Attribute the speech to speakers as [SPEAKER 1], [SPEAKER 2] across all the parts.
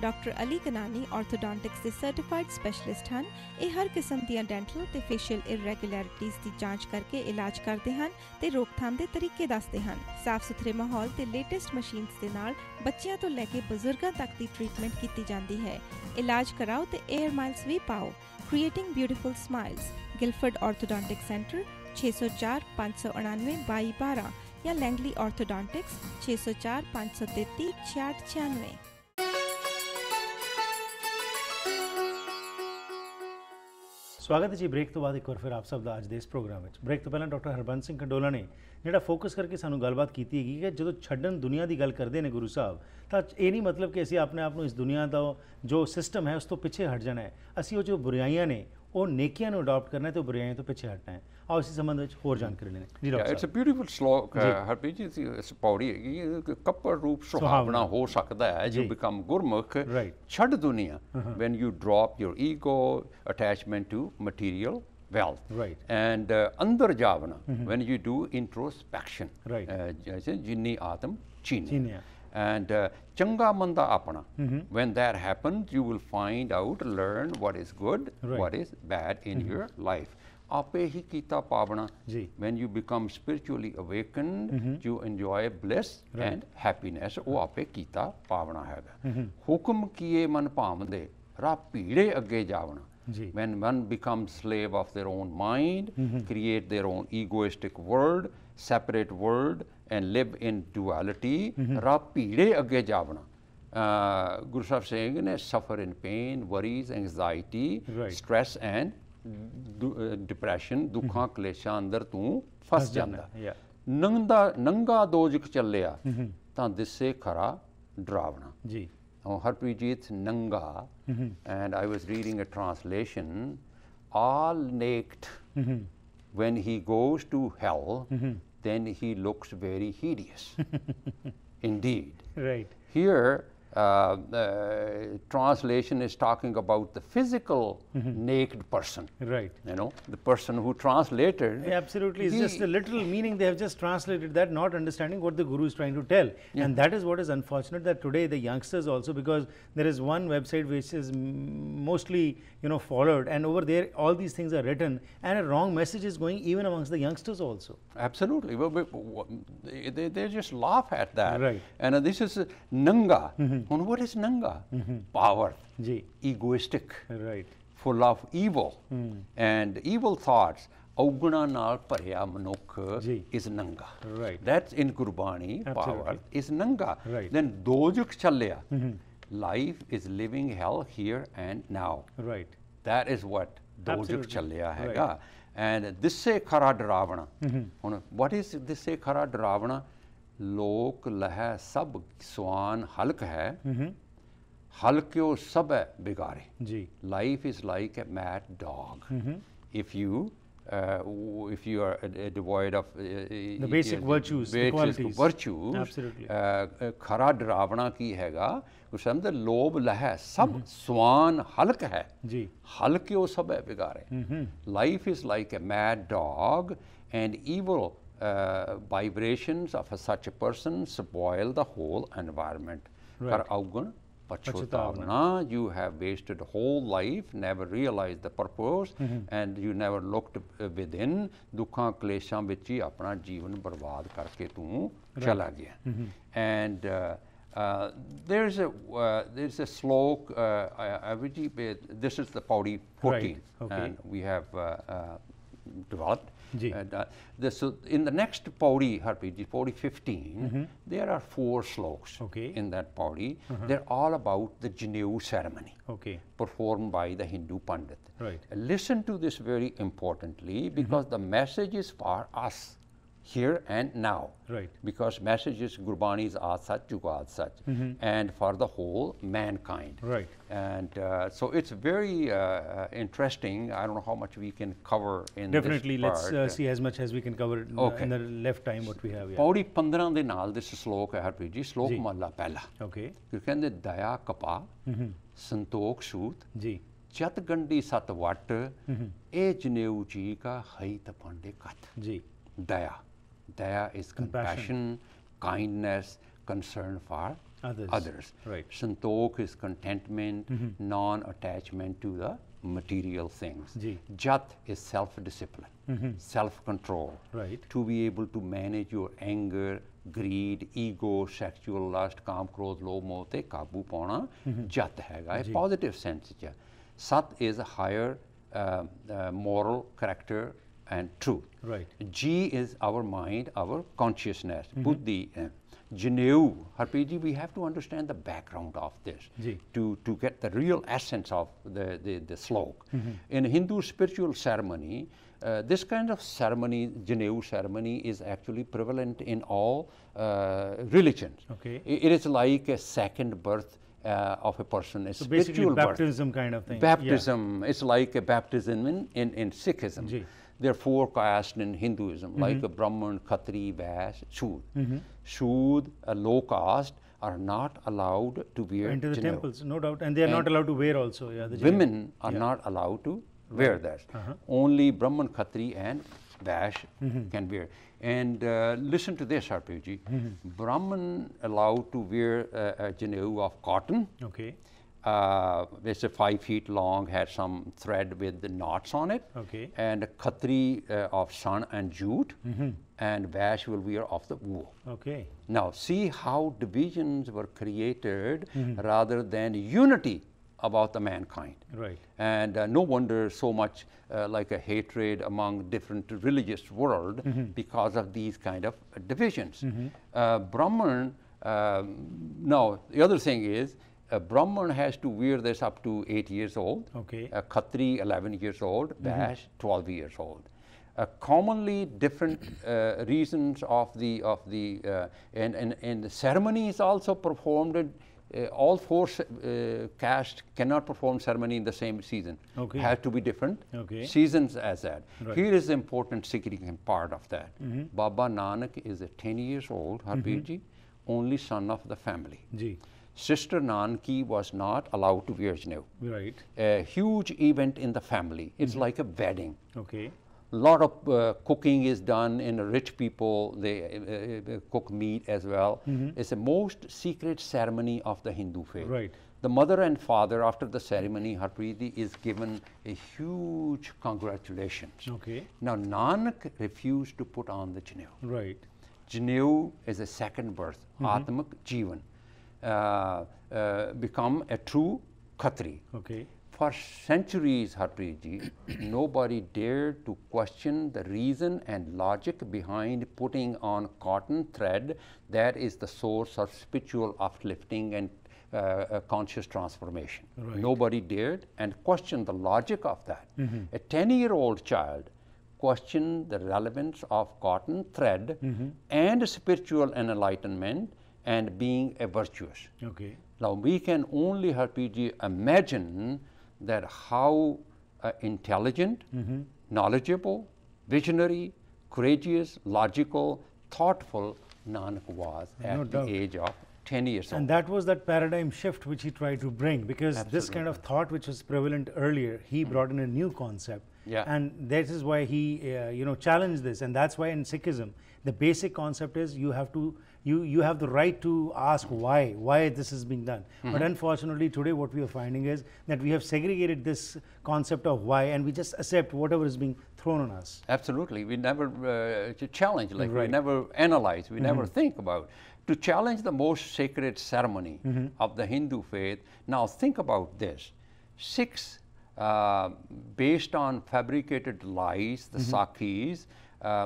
[SPEAKER 1] Doctor Ali कनानी orthodontics ਦੇ certified specialist ਹਨ। ਇਹ ਹਰ ਕਿਸਮ ਦੀਆਂ ਡੈਂਟਲ ਤੇ ਫੇਸ਼ੀਅਲ ਇਰੈਗੂਲੈਰਿਟੀਜ਼ ਦੀ ਜਾਂਚ ਕਰਕੇ ਇਲਾਜ ਕਰਦੇ ਹਨ ਤੇ ਰੋਕਥਾਮ ਦੇ ਤਰੀਕੇ ਦੱਸਦੇ ਹਨ। ਸਾਫ਼ ਸੁਥਰੇ ਮਾਹੌਲ ਤੇ ਲੇਟੈਸਟ ਮਸ਼ੀਨਸ ਦੇ ਨਾਲ ਬੱਚਿਆਂ ਤੋਂ ਲੈ ਕੇ ਬਜ਼ੁਰਗਾਂ ਤੱਕ ਦੀ ਟ੍ਰੀਟਮੈਂਟ ਕੀਤੀ ਜਾਂਦੀ ਹੈ। ਇਲਾਜ ਕਰਾਓ ਤੇ 에ਅਰ ਮਾਈਲਸ ਵੀ ਪਾਓ। Creating beautiful smiles. Guildford orthodontic centre 604 599 2212 या लैंगली ऑर्थोडोंटिक्स 604 533 6696।
[SPEAKER 2] स्वागत है जी ब्रेक तो बाद एक बार फिर आप सब ਦਾ ਅੱਜ ਦੇ ਇਸ ਪ੍ਰੋਗਰਾਮ ਵਿੱਚ। ਬ੍ਰੇਕ ਤੋਂ ਪਹਿਲਾਂ ਡਾਕਟਰ ਹਰਬੰਸ ਸਿੰਘ ਕੰਡੋਲਾ ਨੇ ਜਿਹੜਾ ਫੋਕਸ ਕਰਕੇ ਸਾਨੂੰ ਗੱਲਬਾਤ ਕੀਤੀ ਹੈਗੀ ਕਿ ਜਦੋਂ ਛੱਡਣ ਦੁਨੀਆ ਦੀ ਗੱਲ ਕਰਦੇ ਨੇ ਗੁਰੂ ਸਾਹਿਬ ਤਾਂ ਇਹ ਨਹੀਂ ਮਤਲਬ ਕਿ ਅਸੀਂ ਆਪਣੇ ਆਪ ਨੂੰ ਇਸ ਦੁਨੀਆ ਦਾ ਜੋ ਸਿਸਟਮ ਹੈ ਉਸ ਤੋਂ ਪਿੱਛੇ ਹਟ ਜਾਣਾ ਹੈ। ਅਸੀਂ ਉਹ ਜੋ ਬੁਰਾਈਆਂ ਨੇ ਉਹ ਨੇਕੀਆਂ ਨੂੰ ਅਡਾਪਟ ਕਰਨਾ ਹੈ ਤੇ ਬੁਰਾਈਆਂ ਤੋਂ ਪਿੱਛੇ ਹਟਣਾ ਹੈ। ਆਓ ਇਸੇ ਸੰਬੰਧ ਵਿੱਚ ਹੋਰ ਜਾਣਕਾਰੀ ਲੈਣੇ ਜੀ ਡਾਕਟਰ।
[SPEAKER 3] ਇਟਸ ਅ ਬਿਊਟੀਫੁਲ ਸ਼ਲੋਕ ਹਰਪ੍ਰੀਤ ਜੀ। ਇਸ ਪੌੜੀ ਹੈਗੀ ਕੱਪੜ ਰੂਪ ਸੁਹਾਵਣਾ ਹੋ ਸਕਦਾ ਹੈ ਜੋ ਬਿਕਮ ਗੁਰਮੁਖ ਛੱਡ ਦੁਨੀਆ when you drop your ego attachment to material wealth and ਅੰਦਰ ਜਾਵਣਾ when you do introspection ਜੈਸੇ ਜਿੰਨੀ ਆਤਮ ਚੀਨੀ and ਚੰਗਾ ਮੰਦਾ ਆਪਣਾ when that happens you will find out learn what is good what is bad in your life ਆਪੇ ਹੀ ਕੀਤਾ ਪਾਵਣਾ when you become spiritually awakened you enjoy bliss and happiness ਉਹ ਆਪੇ ਕੀਤਾ ਪਾਵਣਾ ਹੈਗਾ। ਹੁਕਮ ਕੀਏ ਮਨ ਭਾਵਦੇ ਰਾਹ ਭੀੜੇ ਅੱਗੇ ਜਾਵਣਾ when one becomes slave of their own mind create their own egoistic world separate world and live in duality ਰਾਹ ਭੀੜੇ ਅੱਗੇ ਜਾਵਣਾ। Guru Sahib saying ne suffer in pain worries anxiety stress and depression दुखा कलेशा अंदर तू फस जांदा। नंगा दोजक चलिया तां दिसे खरा डरावना जी। हरप्रीत जी it's नंगा and I was reading a translation all naked when he goes to hell then he looks very hideous indeed here translation is talking about the physical naked person you know the person who translated
[SPEAKER 2] absolutely it's just a literal meaning they have just translated that not understanding what the guru is trying to tell and that is what is unfortunate that today the youngsters also because there is one website which is mostly you know followed and over there all these things are written and a wrong message is going even amongst the youngsters also
[SPEAKER 3] absolutely they just laugh at that and this is nanga what is nanga power egoistic full of evil and evil thoughts auguna naal bhariya manukh is nanga that's in Gurbani power is nanga then dojak challiya life is living hell here and now that is what dojak challiya hega and disse khara daravana what is disse khara daravana लोक लह सब स्वान Hulk है हल्क्यो सब बिगारे जी life is like a mad dog if you are devoid of
[SPEAKER 2] the basic virtues the qualities
[SPEAKER 3] virtues absolutely खरा डरावना की हैगा उस अंदर लोभ लह सब स्वान हल्क है जी हल्क्यो सब बिगारे life is like a mad dog and evil vibrations of such a person spoil the whole environment. Kar augun pachutavana, you have wasted whole life, never realized the purpose and you never looked within. Dukha kleshan vich hi apna jeevan barbaad karke tu chala gaya. And there's a slok this is the pauri 14 and we have developed so in the next pauri Harpreet ji pauri 15 there are 4 sloks in that pauri they're all about the Janeu ceremony performed by the Hindu Pandit listen to this very importantly because the message is for us here and now because messages Gurbanis are such jugad such and for the whole mankind and so it's very interesting. I don't know how much we can cover in
[SPEAKER 2] definitely
[SPEAKER 3] this part.
[SPEAKER 2] Let's see as much as we can cover in the left time what we have
[SPEAKER 3] pauri 15 ਦੇ ਨਾਲ this slok ਹੈ ਹਰਪ੍ਰੀਤ ਜੀ ਸ਼ਲੋਕ ਮਹਲਾ ਪਹਿਲਾ ਕਿ ਕਹਿੰਦੇ ਦਇਆ ਕਪਾ ਸੰਤੋਖ ਸੂਤ ਜੀ ਚਤ ਗੰਢੀ ਸਤ ਵਟ ਇਹ ਜਨੇਊ ਜੀ ਕਾ ਹਈ ਤਪਾਂਡੇ ਕਤ ਜੀ daya is compassion kindness concern for others.
[SPEAKER 2] Right.
[SPEAKER 3] Santokh is contentment, non-attachment to the material things.
[SPEAKER 2] Ji.
[SPEAKER 3] Jat is self-discipline, self-control.
[SPEAKER 2] Right.
[SPEAKER 3] To be able to manage your anger, greed, ego, sexual lust, काम क्रोध लोभ मोह ते काबू पाना जत हैगा a positive sense च. Sat is a higher moral character and truth.
[SPEAKER 2] Right.
[SPEAKER 3] G is our mind, our consciousness. Buddhi. Janeu, Harpreet ji, we have to understand the background of this to get the real essence of the slok. In Hindu spiritual ceremony, this kind of ceremony, Janeu ceremony, is actually prevalent in all religions.
[SPEAKER 2] Okay.
[SPEAKER 3] It is like a second birth of a person, a
[SPEAKER 2] so
[SPEAKER 3] spiritual
[SPEAKER 2] baptism
[SPEAKER 3] birth.
[SPEAKER 2] Kind of thing.
[SPEAKER 3] Baptism, it's like a baptism in Sikhism.
[SPEAKER 2] Ji.
[SPEAKER 3] There are 4 castes in Hinduism, like a Brahman, Khatri, Vaishya, Shud. Shud, a low caste, are not allowed to wear
[SPEAKER 2] Enter the
[SPEAKER 3] Janeu.
[SPEAKER 2] temples, no doubt. And they are not allowed to wear also. Yeah, the
[SPEAKER 3] Women are not allowed to wear that. Only Brahman, Khatri and Vaishya can wear. And listen to this, Harpreet ji. Brahman allowed to wear a Janeu of cotton.
[SPEAKER 2] Okay.
[SPEAKER 3] It's a 5 feet long, had some thread with the knots on it.
[SPEAKER 2] Okay.
[SPEAKER 3] And a Khatri of sun and jute, and Vaishya will wear of the wool.
[SPEAKER 2] Okay.
[SPEAKER 3] Now, see how divisions were created rather than unity about the mankind.
[SPEAKER 2] Right.
[SPEAKER 3] And no wonder so much like a hatred among different religious world because of these kind of divisions. Brahman, now the other thing is, a Brahman has to wear this up to 8 years old. Okay. A Khatri 11 years old. Vaishya 12 years old. Commonly different reasons of the and the ceremony is also performed. All 4 castes cannot perform ceremony in the same season.
[SPEAKER 2] Okay.
[SPEAKER 3] Have to be different seasons as that. Right. Here is the important significant part of that. Baba Nanak is a 10 years old, Harpreet ji, only son of the family.
[SPEAKER 2] Ji.
[SPEAKER 3] Sister Nanki was not allowed to wear Janeu.
[SPEAKER 2] Right.
[SPEAKER 3] A huge event in the family. It's like a wedding.
[SPEAKER 2] Okay.
[SPEAKER 3] A lot of cooking is done in rich people. They cook meat as well. It's the most secret ceremony of the Hindu faith.
[SPEAKER 2] Right.
[SPEAKER 3] The mother and father, after the ceremony, Harpreet, is given a huge congratulations. Okay. Now Nanak refused to put on the Janeu. Right. Janeu is a second birth, Atmak Jivan. Become a true Khatri. Okay. For centuries, Harpreet ji, nobody dared to question the reason and logic behind putting on cotton thread that is the source of spiritual uplifting and conscious transformation. Right. Nobody dared and questioned the logic of that. A 10-year-old child questioned the relevance of cotton thread and spiritual enlightenment and being a virtuous. Okay. Now we can only, Harpreet ji, imagine that how intelligent, knowledgeable, visionary, courageous, logical, thoughtful Nanak was at the age of 10 years old.
[SPEAKER 2] And that was that paradigm shift which he tried to bring, because this kind of thought which was prevalent earlier, he brought in a new concept. Yeah. And that is why he challenged this, and that's why in Sikhism the basic concept is you have to you have the right to ask why this is being done. But unfortunately today what we are finding is that we have segregated this concept of why, and we just accept whatever is being thrown on us.
[SPEAKER 3] Absolutely. We never challenge, like we never analyze, we never think about. To challenge the most sacred ceremony of the Hindu faith, now think about this. 6 based on fabricated lies, the Sakhis,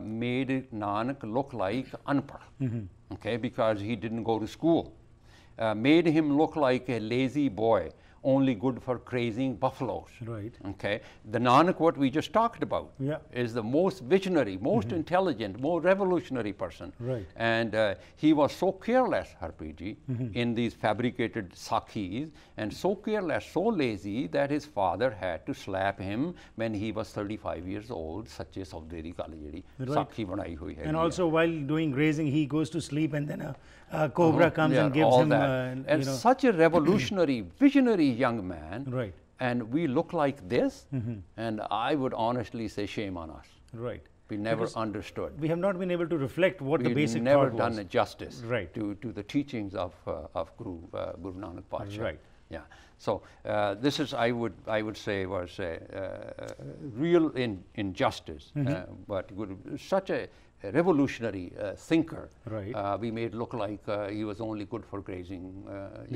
[SPEAKER 3] made Nanak look like unpad, okay, because he didn't go to school. Made him look like a lazy boy, only good for grazing buffaloes. Right. Okay. The Nanak, what we just talked about, is the most visionary, most intelligent, more revolutionary person. Right. And he was so careless, Harpreet ji, in these fabricated Sakhis, and so careless, so lazy that his father had to slap him when he was 35 years old. Sache Sauderi gal jehdi Sakhi banai hui hai.
[SPEAKER 2] And also while doing grazing, he goes to sleep, and then a cobra comes and gives him
[SPEAKER 3] and such a revolutionary, visionary young man. Right. And we look like this, and I would honestly say shame on us.
[SPEAKER 2] Right.
[SPEAKER 3] We never understood.
[SPEAKER 2] We have not been able to reflect what the basic
[SPEAKER 3] thought was.
[SPEAKER 2] We've never
[SPEAKER 3] done justice
[SPEAKER 2] right.
[SPEAKER 3] to the teachings of Guru Nanak Padshahi.
[SPEAKER 2] Right.
[SPEAKER 3] Yeah. So this is, I would say, was a real injustice. But such a revolutionary thinker.
[SPEAKER 2] Right.
[SPEAKER 3] We made look like he was only good for grazing,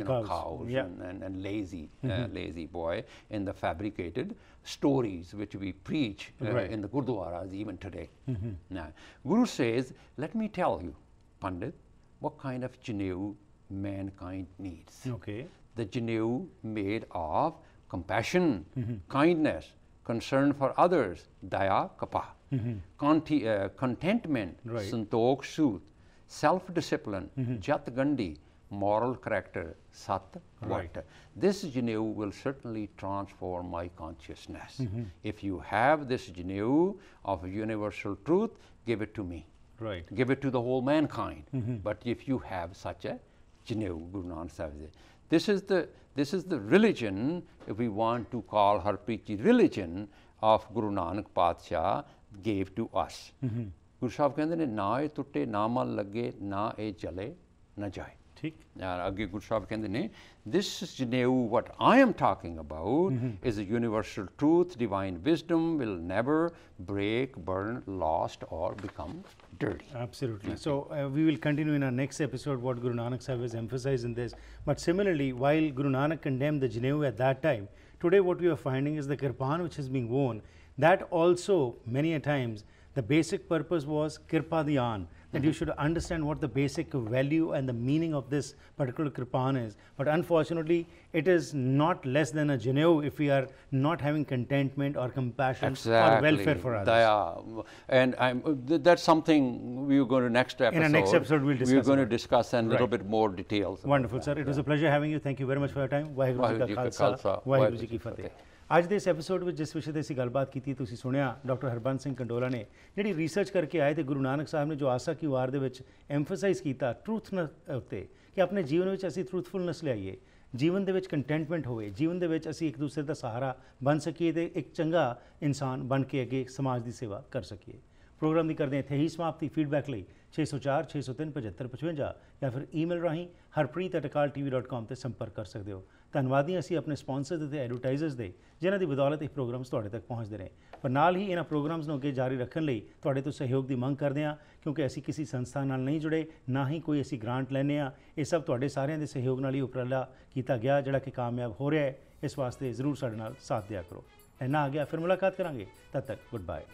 [SPEAKER 3] cows
[SPEAKER 2] yeah.
[SPEAKER 3] and lazy, lazy boy, in the fabricated stories which we preach
[SPEAKER 2] right.
[SPEAKER 3] in the Gurdwaras even today. Now, Guru says, let me tell you, Pandit, what kind of Janeau mankind needs.
[SPEAKER 2] Okay.
[SPEAKER 3] The Janeau made of compassion, kindness, concern for others, daya, kapa, contentment,
[SPEAKER 2] right.
[SPEAKER 3] santokh, sooth, self-discipline, jat gandhi, moral character, sat,
[SPEAKER 2] right.
[SPEAKER 3] what. This Janeau will certainly transform my consciousness. If you have this Janeau of universal truth, give it to me.
[SPEAKER 2] Right.
[SPEAKER 3] Give it to the whole mankind. But if you have such a Janeau, Guru Nanak Sahib, this is the religion, if we want to call Harpreet ji religion, of Guru Nanak Padshahi gave to us. Guru Sahib ਕਹਿੰਦੇ ਨੇ ਨਾ ਇਹ ਟੁੱਟੇ ਨਾ ਮਨ ਲੱਗੇ ਨਾ ਇਹ ਜਲੇ ਨਾ ਜਾਏ.
[SPEAKER 2] ਠੀਕ.
[SPEAKER 3] ਅੱਗੇ Guru Sahib ਕਹਿੰਦੇ ਨੇ this Janeau, what I am talking about, is a universal truth, divine wisdom will never break, burn, lost or become dirty.
[SPEAKER 2] Absolutely. So we will continue in our next episode what Guru Nanak Sahib has emphasized in this. But similarly, while Guru Nanak condemned the Janeau at that time, today what we are finding is the kirpan which is being worn, that also many a times the basic purpose was kirpa dhyan, that you should understand what the basic value and the meaning of this particular kirpan is. But unfortunately, it is not less than a Janeau if we are not having contentment or compassion or welfare for others.
[SPEAKER 3] Daya. And that's something we're going to next episode.
[SPEAKER 2] In our next episode, we'll discuss.
[SPEAKER 3] We're going to discuss a little
[SPEAKER 2] right.
[SPEAKER 3] bit more details.
[SPEAKER 2] Wonderful, sir. It was a pleasure having you. Thank you very much for your time. Waheguru ji ka khalsa, Waheguru ji ki fateh. ਅੱਜ ਦੇ ਇਸ episode ਵਿੱਚ ਜਿਸ ਵਿਸ਼ੇ ਤੇ ਅਸੀਂ ਗੱਲਬਾਤ ਕੀਤੀ ਤੁਸੀਂ ਸੁਣਿਆ ਡਾਕਟਰ ਹਰਬੰਸ ਸਿੰਘ ਕੰਡੋਲਾ ਨੇ ਜਿਹੜੀ ਰਿਸਰਚ ਕਰਕੇ ਆਏ ਤੇ ਗੁਰੂ ਨਾਨਕ ਸਾਹਿਬ ਨੇ ਜੋ ਆਸਾ ਕੀ ਵਾਰ ਦੇ ਵਿੱਚ ਐਮਫਸਾਈਜ਼ ਕੀਤਾ ਟਰੂਥਨੈਸ ਉੱਤੇ ਕਿ ਆਪਣੇ ਜੀਵਨ ਵਿੱਚ ਅਸੀਂ ਟਰੂਥਫੁਲਨੈਸ ਲਿਆਈਏ, ਜੀਵਨ ਦੇ ਵਿੱਚ ਕੰਟੈਂਟਮੈਂਟ ਹੋਵੇ, ਜੀਵਨ ਦੇ ਵਿੱਚ ਅਸੀਂ ਇੱਕ ਦੂਸਰੇ ਦਾ ਸਹਾਰਾ ਬਣ ਸਕੀਏ ਤੇ ਇੱਕ ਚੰਗਾ ਇਨਸਾਨ ਬਣ ਕੇ ਅੱਗੇ ਸਮਾਜ ਦੀ ਸੇਵਾ ਕਰ ਸਕੀਏ। ਪ੍ਰੋਗਰਾਮ ਦੀ ਕਰਦੇ ਹਾਂ ਇੱਥੇ ਹੀ ਸਮਾਪਤੀ। ਫੀਡਬੈਕ ਲਈ 604 603 7555 ਜਾਂ ਫਿਰ ਈਮੇਲ ਰਾਹੀਂ harpreet@akaltv.com ਤੇ ਸੰਪਰਕ ਕਰ ਸਕਦੇ ਹੋ। ਧੰਨਵਾਦੀ ਅਸੀਂ ਆਪਣੇ ਸਪਾਂਸਰਸ ਅਤੇ ਐਡਵਰਟਾਈਜ਼ਰਸ ਦੇ ਜਿਨ੍ਹਾਂ ਦੀ ਬਦੌਲਤ ਇਹ ਪ੍ਰੋਗਰਾਮਸ ਤੁਹਾਡੇ ਤੱਕ ਪਹੁੰਚਦੇ ਨੇ। ਪਰ ਨਾਲ ਹੀ ਇਹਨਾਂ ਪ੍ਰੋਗਰਾਮਸ ਨੂੰ ਅੱਗੇ ਜਾਰੀ ਰੱਖਣ ਲਈ ਤੁਹਾਡੇ ਤੋਂ ਸਹਿਯੋਗ ਦੀ ਮੰਗ ਕਰਦੇ ਹਾਂ, ਕਿਉਂਕਿ ਅਸੀਂ ਕਿਸੇ ਸੰਸਥਾ ਨਾਲ ਨਹੀਂ ਜੁੜੇ, ਨਾ ਹੀ ਕੋਈ ਅਸੀਂ ਗ੍ਰਾਂਟ ਲੈਂਦੇ ਹਾਂ। ਇਹ ਸਭ ਤੁਹਾਡੇ ਸਾਰਿਆਂ ਦੇ ਸਹਿਯੋਗ ਨਾਲ ਹੀ ਉਪਰਾਲਾ ਕੀਤਾ ਗਿਆ ਜਿਹੜਾ ਕਿ ਕਾਮਯਾਬ ਹੋ ਰਿਹਾ ਹੈ। ਇਸ ਵਾਸਤੇ ਜ਼ਰੂਰ ਸਾਡੇ ਨਾਲ ਸਾਥ ਦਿਆ ਕਰੋ। ਇੰਨਾ ਆ ਗਿਆ, ਫਿਰ ਮੁਲਾਕਾਤ ਕਰਾਂਗੇ। ਤਦ ਤੱਕ ਗੁੱਡ ਬਾਏ।